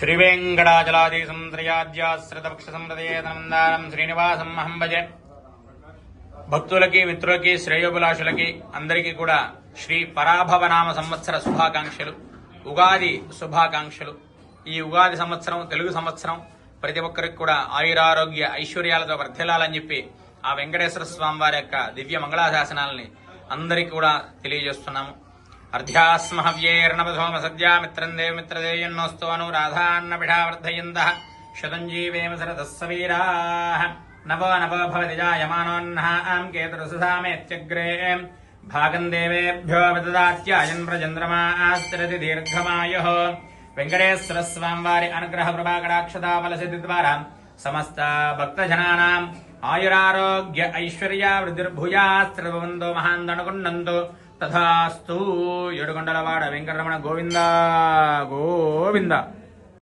శ్రీవేంకటాచలాదిసంత్రయాజ్యాశ్రితపక్షసంప్రదేయతనందానం శ్రీనివాసం అహం భజే. భక్తులకి, మిత్రులకి, శ్రేయోభిలాషులకి అందరికీ కూడా శ్రీ పరాభవనామ సంవత్సర శుభాకాంక్షలు, ఉగాది శుభాకాంక్షలు. ఈ ఉగాది సంవత్సరం, తెలుగు సంవత్సరం ప్రతి ఒక్కరికి కూడా ఆయురారోగ్య ఐశ్వర్యాలతో వర్ధిల్లాలని చెప్పి ఆ వెంకటేశ్వర స్వామి వారి యొక్క దివ్య మంగళాశాసనాలని అందరికీ కూడా తెలియజేస్తున్నాము. అర్ధ్యాస్మహవ్యేర్నవధోమ సద్యా మిత్రం దేవ మిత్రదేయన్నోస్తు అనురాధాన్న విఢావర్ధయంతః శతం జీవేమ శరదః సవీరాః. నవో నవో భవతి జాయమానోన్నః కేతురుసుధామేత్యగ్రే భాగం దేవేభ్యో విదదాత్యాయన్ ప్రచంద్రమాశ్చరతి దీర్ఘమాయుః. వెంకటేశ్వర స్వామి వారి అనుగ్రహ కృపాకటాక్షతాఫల సిద్ధి ద్వారా సమస్త భక్తజనానాం ఆయురారోగ్య ఐశ్వర్య వృద్ధిర్భూయాస్త్రవంతో మహాందనుకుండంతో తథాస్తు. ఏడుకొండలవాడ వెంకటరమణ గోవింద గోవింద.